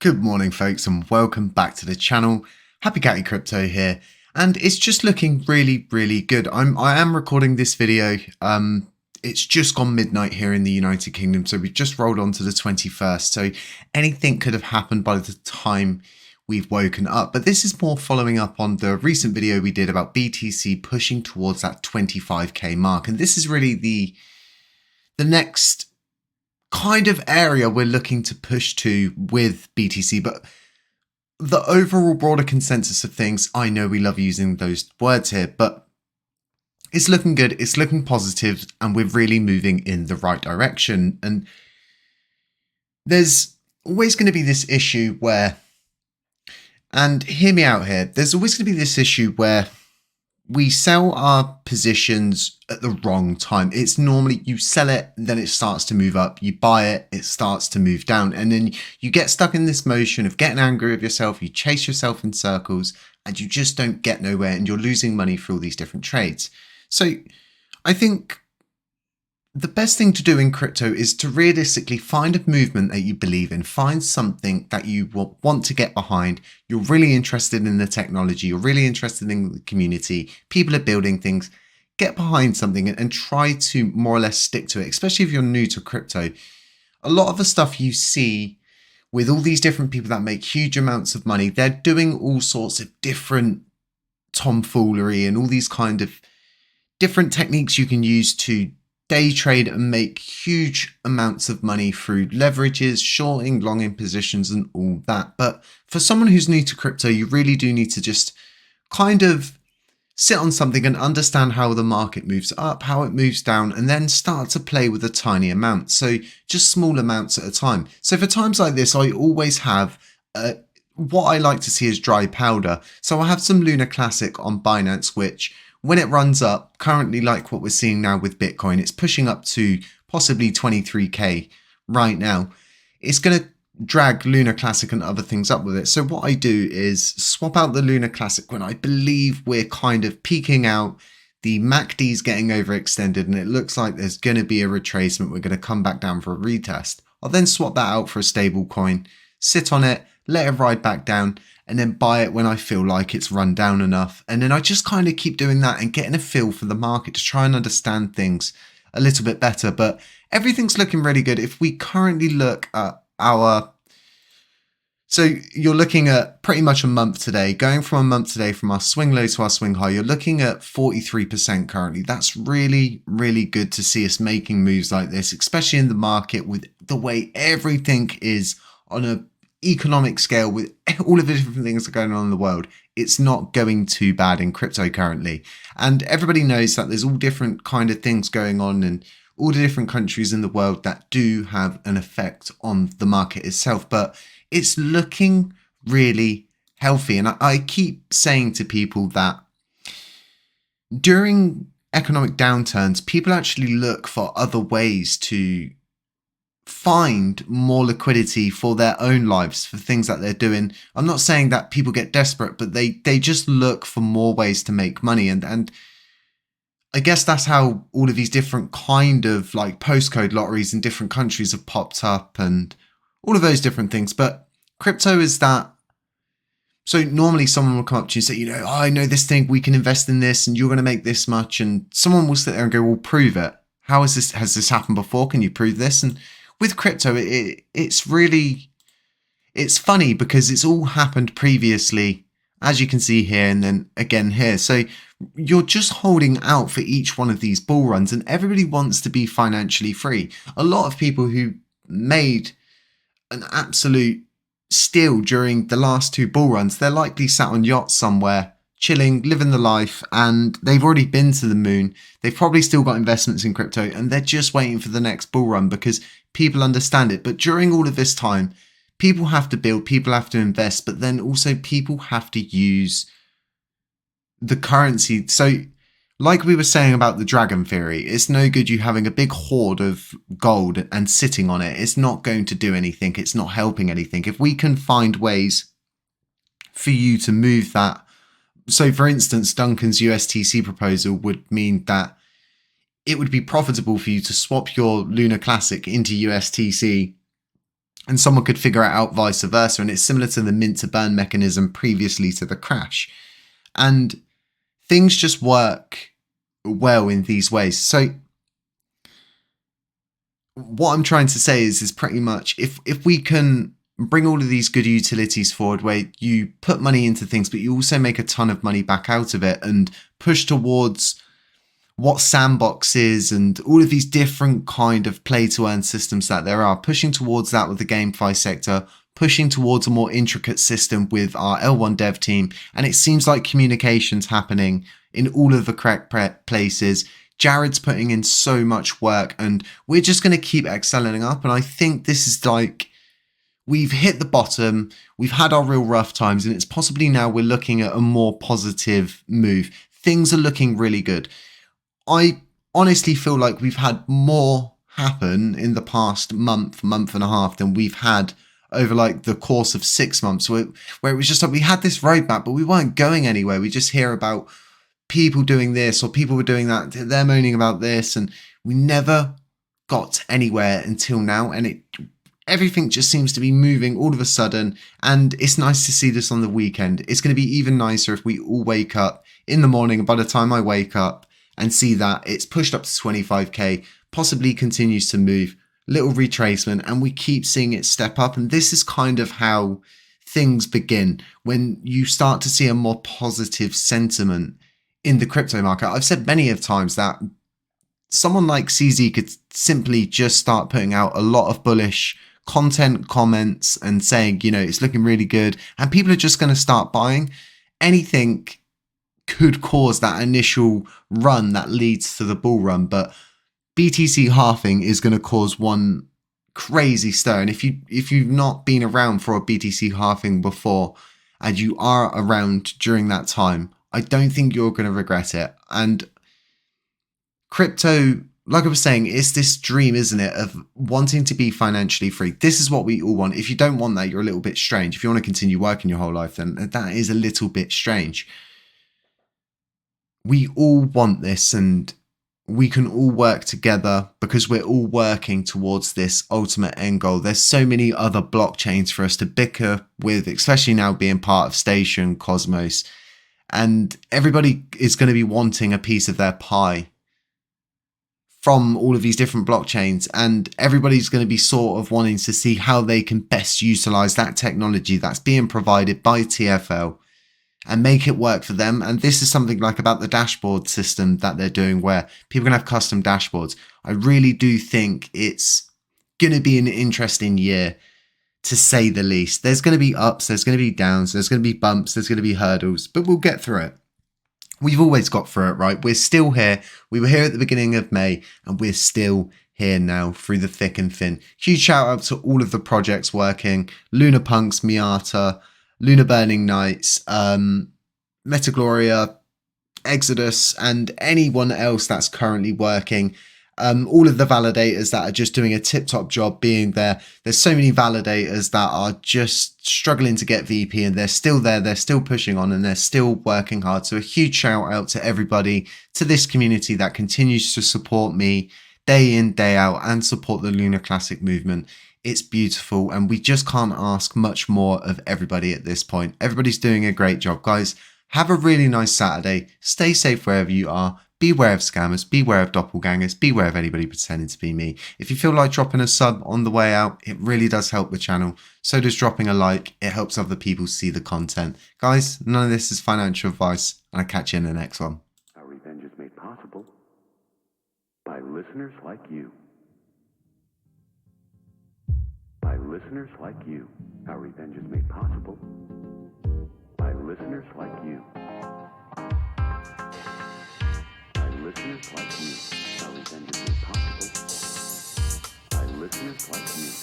Good morning, folks, and welcome back to the channel. Happy Catty Crypto here, and it's just looking really good. I am recording this video. It's just gone midnight here in the United Kingdom, so we've just rolled on to the 21st. So anything could have happened by the time we've woken up. But this is more following up on the recent video we did about BTC pushing towards that 25k mark, and this is really the next kind of area we're looking to push to with BTC. But the overall broader consensus of things, I know we love using those words here, but it's looking good, it's looking positive, and we're really moving in the right direction. And there's always going to be this issue where, and hear me out here, there's always going to be this issue where we sell our positions at the wrong time. It's normally you sell it, then it starts to move up. You buy it, it starts to move down. And then you get stuck in this motion of getting angry with yourself. You chase yourself in circles and you just don't get nowhere, and you're losing money for all these different trades. So I think the best thing to do in crypto is to realistically find a movement that you believe in, find something that you want to get behind. You're really interested in the technology, you're really interested in the community, people are building things. Get behind something and try to more or less stick to it, especially if you're new to crypto. A lot of the stuff you see with all these different people that make huge amounts of money, they're doing all sorts of different tomfoolery and all these kind of different techniques you can use to day trade and make huge amounts of money through leverages, shorting, longing positions and all that. But for someone who's new to crypto, you really do need to just kind of sit on something and understand how the market moves up, how it moves down, and then start to play with a tiny amount. So just small amounts at a time. So for times like this, I always have what I like to see as dry powder. So I have some Lunar Classic on Binance, which when it runs up, currently like what we're seeing now with Bitcoin, it's pushing up to possibly 23k right now. It's going to drag Lunar Classic and other things up with it. So what I do is swap out the Lunar Classic when I believe we're kind of peaking out, the MACD's getting overextended, and it looks like there's going to be a retracement. We're going to come back down for a retest. I'll then swap that out for a stable coin, sit on it, let it ride back down, and then buy it when I feel like it's run down enough. And then I just kind of keep doing that and getting a feel for the market to try and understand things a little bit better. But everything's looking really good. If we currently look at so you're looking at pretty much a month today, going from a month today from our swing low to our swing high, you're looking at 43% currently. That's really good to see us making moves like this, especially in the market with the way everything is on a economic scale with all of the different things that are going on in the world. It's not going too bad in crypto currently. And everybody knows that there's all different kind of things going on in all the different countries in the world that do have an effect on the market itself. But it's looking really healthy. And I keep saying to people that during economic downturns, people actually look for other ways to find more liquidity for their own lives, for things that they're doing. I'm not saying that people get desperate, but they just look for more ways to make money. And I guess that's how all of these different kind of like postcode lotteries in different countries have popped up and all of those different things. But crypto is that. So normally someone will come up to you and say, you know, oh, I know this thing, we can invest in this and you're going to make this much. And someone will sit there and go, well, prove it. How is this? Has this happened before? Can you prove this? And with crypto, it's funny because it's all happened previously, as you can see here, and then again here. So you're just holding out for each one of these bull runs, and everybody wants to be financially free. A lot of people who made an absolute steal during the last two bull runs, they're likely sat on yachts somewhere, chilling, living the life, and they've already been to the moon. They've probably still got investments in crypto, and they're just waiting for the next bull run because people understand it. But during all of this time, people have to build, people have to invest, but then also people have to use the currency. So like we were saying about the dragon theory, it's no good you having a big hoard of gold and sitting on it. It's not going to do anything. It's not helping anything. If we can find ways for you to move that. So for instance, Duncan's USTC proposal would mean that it would be profitable for you to swap your Lunar Classic into USTC and someone could figure it out vice versa. And it's similar to the mint to burn mechanism previously to the crash. And things just work well in these ways. So what I'm trying to say is pretty much if we can bring all of these good utilities forward where you put money into things, but you also make a ton of money back out of it and push towards what Sandbox is and all of these different kind of play to earn systems that there are, pushing towards that with the GameFi sector, pushing towards a more intricate system with our L1 dev team. And it seems like communication's happening in all of the correct places. Jared's putting in so much work and we're just going to keep excelling up. And I think this is like, we've hit the bottom, we've had our real rough times, and it's possibly now we're looking at a more positive move. Things are looking really good. I honestly feel like we've had more happen in the past month and a half than we've had over like the course of 6 months where it was just like we had this roadmap, but we weren't going anywhere. We just hear about people doing this or people were doing that. They're moaning about this, and we never got anywhere until now. And everything just seems to be moving all of a sudden, and it's nice to see this on the weekend. It's going to be even nicer if we all wake up in the morning, and by the time I wake up and see that it's pushed up to 25k, possibly continues to move, little retracement, and we keep seeing it step up. And this is kind of how things begin when you start to see a more positive sentiment in the crypto market. I've said many of times that someone like CZ could simply just start putting out a lot of bullish content, comments, and saying, you know, it's looking really good, and people are just going to start buying. Anything could cause that initial run that leads to the bull run, but BTC halving is going to cause one crazy stir. And if you've not been around for a BTC halving before and you are around during that time, I don't think you're going to regret it. And crypto, like I was saying, it's this dream, isn't it, of wanting to be financially free. This is what we all want. If you don't want that, you're a little bit strange. If you want to continue working your whole life, then that is a little bit strange. We all want this, and we can all work together because we're all working towards this ultimate end goal. There's so many other blockchains for us to bicker with, especially now being part of Station, Cosmos, and everybody is going to be wanting a piece of their pie from all of these different blockchains, and everybody's going to be sort of wanting to see how they can best utilize that technology that's being provided by TFL and make it work for them. And this is something like about the dashboard system that they're doing where people can have custom dashboards. I really do think it's going to be an interesting year, to say the least. There's going to be ups, there's going to be downs, there's going to be bumps, there's going to be hurdles, but we'll get through it. We've always got through it, right? We're still here. We were here at the beginning of May, and we're still here now through the thick and thin. Huge shout out to all of the projects working: Lunar Punks, Miata, Lunar Burning Nights, Metagloria, Exodus, and anyone else that's currently working. All of the validators that are just doing a tip-top job being there. There's so many validators that are just struggling to get VP, and they're still there, they're still pushing on, and they're still working hard. So a huge shout out to everybody, to this community that continues to support me day in, day out, and support the Lunar Classic movement. It's beautiful, and we just can't ask much more of everybody at this point. Everybody's doing a great job, guys. Have a really nice Saturday. Stay safe wherever you are. Beware of scammers, beware of doppelgangers, beware of anybody pretending to be me. If you feel like dropping a sub on the way out, it really does help the channel. So does dropping a like. It helps other people see the content. Guys, none of this is financial advice, and I'll catch you in the next one. Our revenge is made possible by listeners like you. By listeners like you. Our revenge is made possible by listeners like you. Listeners like you. Our revenge is made possible by listeners like you.